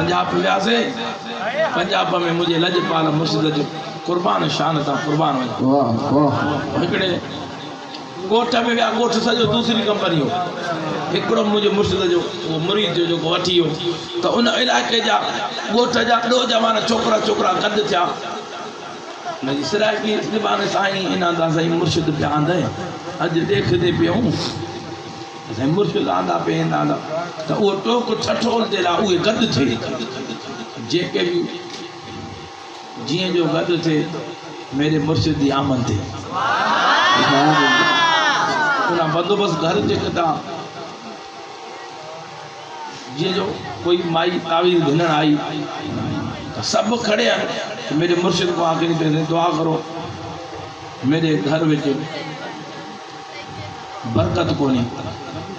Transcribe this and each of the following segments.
पंजाब वियासे पंजाब में मुझे लजपाल मुर्शिद जो कुर्बान शान था कुर्बान वञा वाह वाह हिकड़े गोठ में विया गोठ सॼो दूसरी कंपनी हो हिकड़ो मुझे मुर्शिद जो वो मुरीद जो वठी हो तो उन इलाके जा गोठ जा दो जवान छोकरा छोकरा गद थिया मेरी सिराई की निबान साईं इना दा साईं मुर्शिद पे आंदे अज देखदे पियो साईं मुर्शिद आंदा पे आंदा तो वो टोक छठोल दे ला उहे गद थे जेके भी जिए जो गद थे मेरे मुर्शिद दी आमद थे उना बंदोबस्त घर जे कदा ये जो कोई माई तावीज़ घिनण आई तो सब खड़े हैं तो मेरे मुर्शिद को आके नहीं दुआ करो मेरे घर में बरकत को नहीं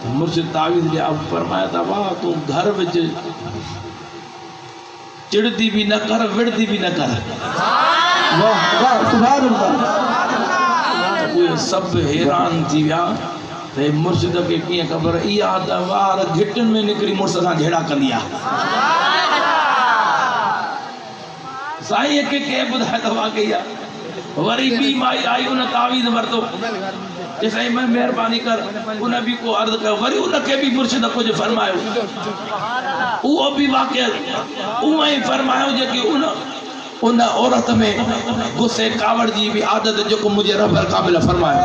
तो मुर्शिद तावीज़ ने अब फरमाया था वाह तू घर में चिड़ती भी न कर विड़ती भी न कर वाह वाह सुभान अल्लाह कोई सब हैरान थी विया ते मुर्शिद के किए खबर इया त वार घिटन में निकरी मुर्स सा झेड़ा कंदी आ साईं के बुधाए तो वाकई आ वरी भी माई आई उन तावीज़ वरतो जे साईं मैं मेहरबानी कर उन भी को अर्ज कर वरी उन के भी मुर्शिद कुछ फरमायो वो भी वाकई उई फरमायो जे कि उन औरत में गुस्से कावड़ जी भी आदत जो को मुझे रब काबिल फरमायो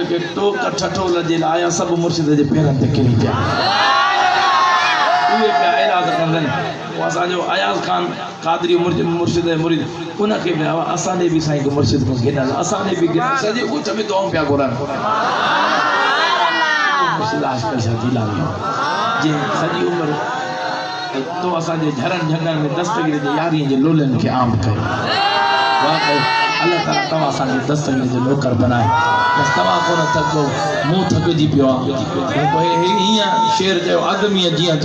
जे तो कठठो लजे आया सब मुर्शिद जे पेरन ते किरी जा उहे पे इलाज कंदन असा जो अयाज खान कादरी मुर्शिद मुरीद उन के भी असा ने भी साईं को मुर्शिद को गिनल असा ने भी गिनल सजे कुछ में दुआ पिया घुरन मुर्शिद आजकल शादी लावी जे सजी उम्र तो असा जे झरन झंगन में दस्तगीर जे यारी जे लोलन के आम कयो वाकई अल्लाह ताला तवा सा जे दस्तगीर जे नौकर बनाए बस तवा को न थको मुंह थकजी पियो कोई हिया शेर जो आदमी जिया